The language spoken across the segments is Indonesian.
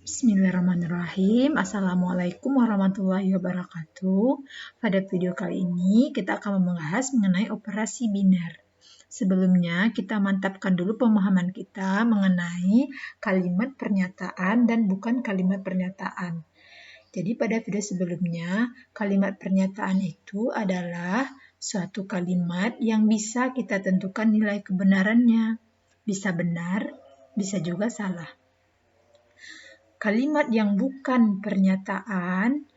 Bismillahirrahmanirrahim. Assalamualaikum warahmatullahi wabarakatuh. Pada video kali ini kita akan membahas mengenai operasi biner. Sebelumnya kita mantapkan dulu pemahaman kita mengenai kalimat pernyataan dan bukan kalimat pernyataan. Jadi pada video sebelumnya, kalimat pernyataan itu adalah suatu kalimat yang bisa kita tentukan nilai kebenarannya. Bisa benar, bisa juga salah. Kalimat yang bukan pernyataan,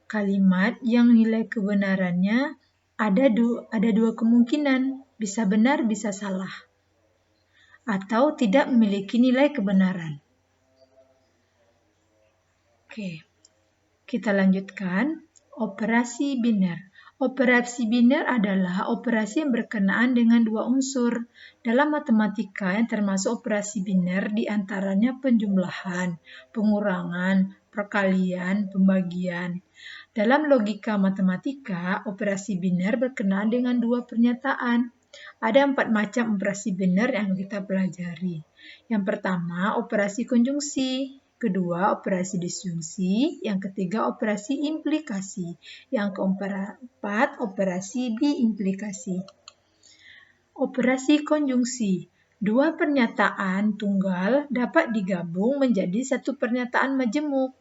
kalimat yang nilai kebenarannya ada dua kemungkinan, bisa benar, bisa salah, atau tidak memiliki nilai kebenaran. Oke, kita lanjutkan. Operasi biner. Operasi biner adalah operasi yang berkenaan dengan dua unsur. Dalam matematika yang termasuk operasi biner diantaranya penjumlahan, pengurangan, perkalian, pembagian. Dalam logika matematika, operasi biner berkenaan dengan dua pernyataan. Ada 4 macam operasi biner yang kita pelajari. Yang pertama, operasi konjungsi. Kedua, operasi disjungsi. Yang ketiga, operasi implikasi. Yang keempat, operasi diimplikasi. Operasi konjungsi. Dua pernyataan tunggal dapat digabung menjadi satu pernyataan majemuk.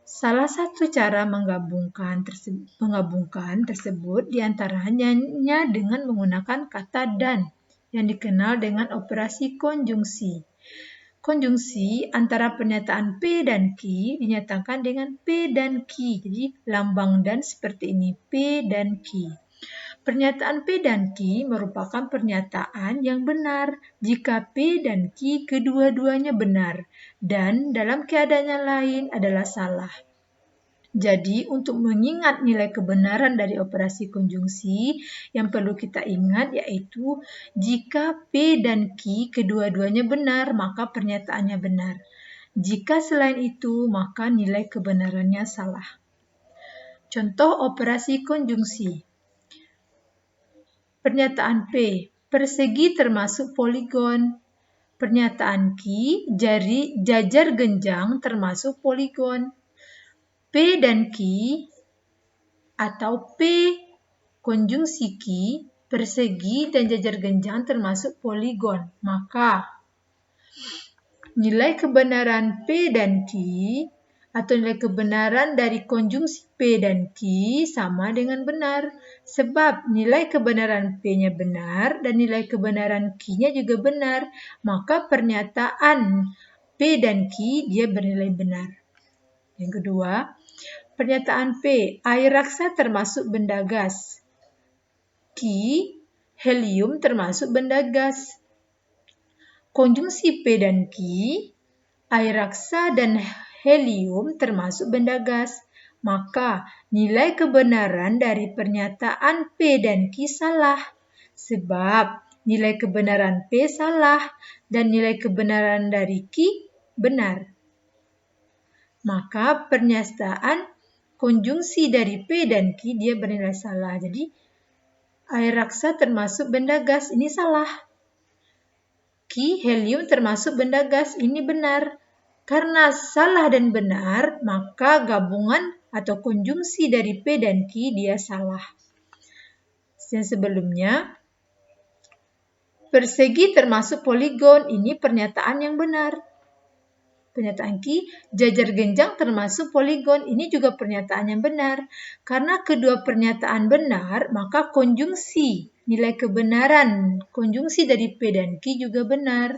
Salah satu cara menggabungkan tersebut diantaranya dengan menggunakan kata dan, yang dikenal dengan operasi konjungsi. Konjungsi antara pernyataan P dan Q dinyatakan dengan P dan Q. Jadi lambang dan seperti ini, P dan Q. Pernyataan P dan Q merupakan pernyataan yang benar jika P dan Q kedua-duanya benar dan dalam keadaan yang lain adalah salah. Jadi, untuk mengingat nilai kebenaran dari operasi konjungsi, yang perlu kita ingat yaitu jika P dan Q kedua-duanya benar, maka pernyataannya benar. Jika selain itu, maka nilai kebenarannya salah. Contoh operasi konjungsi. Pernyataan P, persegi termasuk poligon. Pernyataan Q, jajar genjang termasuk poligon. P dan Q atau P konjungsi Q, persegi dan jajar genjang termasuk poligon. Maka nilai kebenaran P dan Q atau nilai kebenaran dari konjungsi P dan Q sama dengan benar. Sebab nilai kebenaran P-nya benar dan nilai kebenaran Q-nya juga benar. Maka pernyataan P dan Q dia bernilai benar. Yang kedua, pernyataan P, air raksa termasuk benda gas. Q, helium termasuk benda gas. Konjungsi P dan Q, air raksa dan helium termasuk benda gas. Maka nilai kebenaran dari pernyataan P dan Q salah. Sebab nilai kebenaran P salah dan nilai kebenaran dari Q benar. Maka pernyataan konjungsi dari P dan Q dia bernilai salah. Jadi air raksa termasuk benda gas, ini salah. Q, helium termasuk benda gas, ini benar. Karena salah dan benar, maka gabungan atau konjungsi dari P dan Q dia salah. Yang sebelumnya, persegi termasuk poligon, ini pernyataan yang benar. Pernyataan Q, jajar genjang termasuk poligon, ini juga pernyataan yang benar. Karena kedua pernyataan benar, maka konjungsi, nilai kebenaran, konjungsi dari P dan Q juga benar.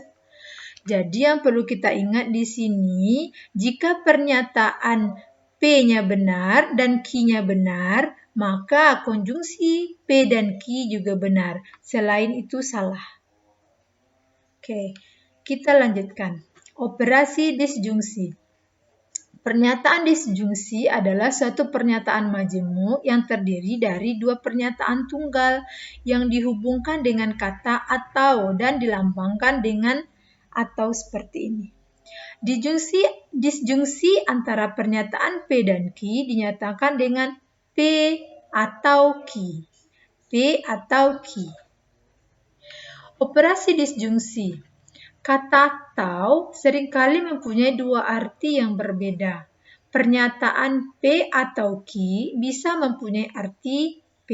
Jadi yang perlu kita ingat di sini, jika pernyataan P-nya benar dan Q-nya benar, maka konjungsi P dan Q juga benar. Selain itu salah. Oke, kita lanjutkan. Operasi disjungsi. Pernyataan disjungsi adalah suatu pernyataan majemuk yang terdiri dari dua pernyataan tunggal yang dihubungkan dengan kata atau dan dilambangkan dengan atau seperti ini. Disjungsi antara pernyataan P dan Q dinyatakan dengan P atau Q. P atau Q. Operasi disjungsi. Kata "atau" seringkali mempunyai dua arti yang berbeda. Pernyataan P atau Ki bisa mempunyai arti P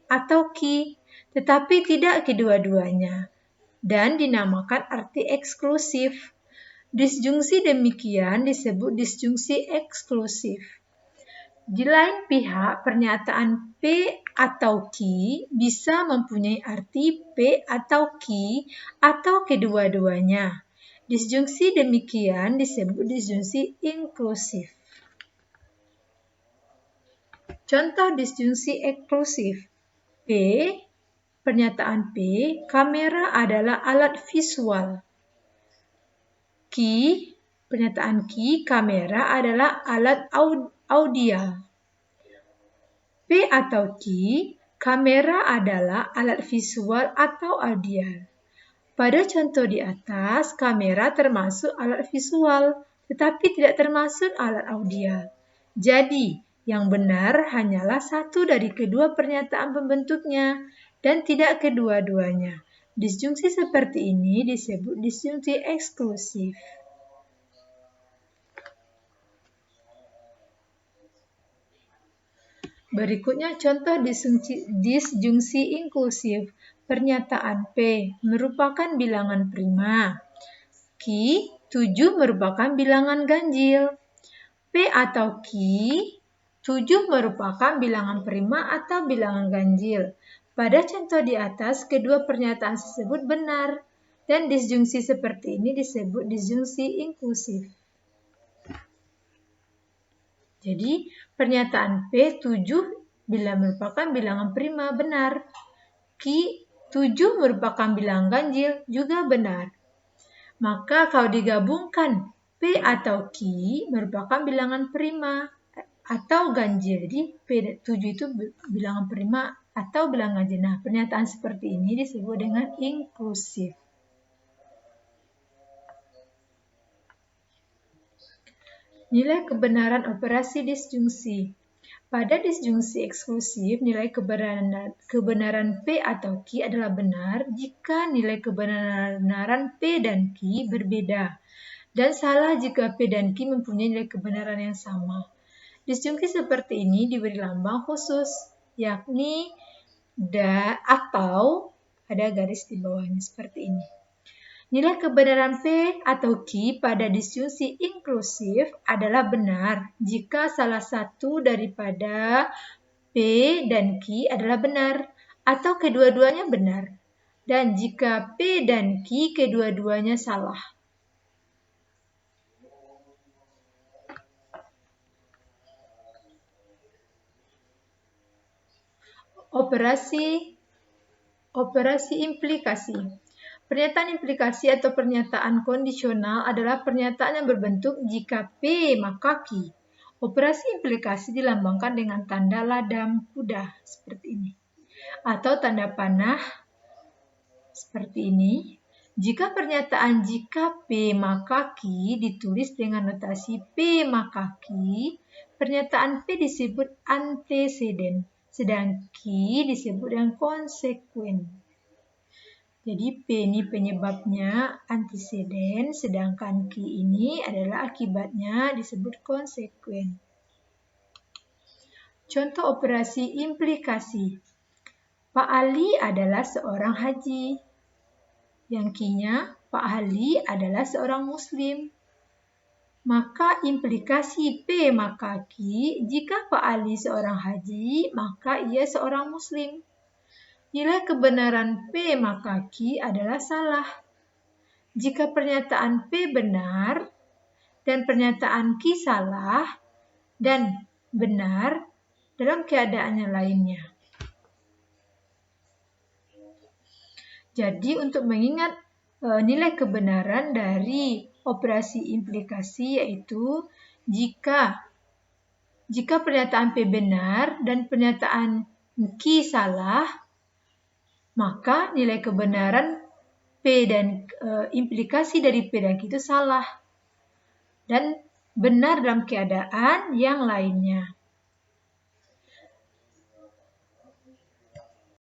atau Ki, tetapi tidak kedua-duanya, dan dinamakan arti eksklusif. Disjungsi demikian disebut disjungsi eksklusif. Di lain pihak, pernyataan P atau Ki bisa mempunyai arti P atau Ki atau kedua-duanya. Disjungsi demikian disebut disjungsi inklusif. Contoh disjungsi eksklusif. P, pernyataan P, kamera adalah alat visual. Ki, pernyataan Ki, kamera adalah alat audial. P atau Ki, kamera adalah alat visual atau audial. Pada contoh di atas, kamera termasuk alat visual, tetapi tidak termasuk alat audial. Jadi, yang benar hanyalah satu dari kedua pernyataan pembentuknya, dan tidak kedua-duanya. Disjungsi seperti ini disebut disjungsi eksklusif. Berikutnya contoh disjungsi inklusif. Pernyataan P merupakan bilangan prima. Ki, 7 merupakan bilangan ganjil. P atau Ki, 7 merupakan bilangan prima atau bilangan ganjil. Pada contoh di atas, kedua pernyataan tersebut benar, dan disjungsi seperti ini disebut disjungsi inklusif. Jadi, pernyataan P 7 bila merupakan bilangan prima benar. Ki 7 merupakan bilangan ganjil juga benar. Maka kalau digabungkan P atau Ki merupakan bilangan prima atau ganjil. Jadi P 7 itu bilangan prima atau bilangan ganjil. Nah, pernyataan seperti ini disebut dengan inklusif. Nilai kebenaran operasi disjungsi. Pada disjungsi eksklusif, nilai kebenaran P atau Ki adalah benar jika nilai kebenaran P dan Ki berbeda, dan salah jika P dan Ki mempunyai nilai kebenaran yang sama. Disjungsi seperti ini diberi lambang khusus, yakni atau ada garis di bawahnya seperti ini. Nilai kebenaran P atau Ki pada disjungsi inklusif adalah benar jika salah satu daripada P dan Ki adalah benar atau kedua-duanya benar, dan jika P dan Ki kedua-duanya salah. Operasi implikasi. Pernyataan implikasi atau pernyataan kondisional adalah pernyataan yang berbentuk jika P maka Ki. Operasi implikasi dilambangkan dengan tanda ladang kuda seperti ini, atau tanda panah seperti ini. Jika pernyataan jika P maka Ki ditulis dengan notasi P maka Ki, pernyataan P disebut anteseden, sedang Ki disebut dengan konsekuen. Jadi P ini penyebabnya anteseden, sedangkan Ki ini adalah akibatnya disebut konsekuen. Contoh operasi implikasi. Pak Ali adalah seorang haji. Yang Ki-nya, Pak Ali adalah seorang muslim. Maka implikasi P maka Ki, jika Pak Ali seorang haji, maka ia seorang muslim. Nilai kebenaran P maka Ki adalah salah. Jika pernyataan P benar dan pernyataan Ki salah dan benar dalam keadaan yang lainnya. Jadi untuk mengingat nilai kebenaran dari operasi implikasi yaitu jika pernyataan P benar dan pernyataan Ki salah, maka nilai kebenaran P dan implikasi dari P dan Ki itu salah dan benar dalam keadaan yang lainnya.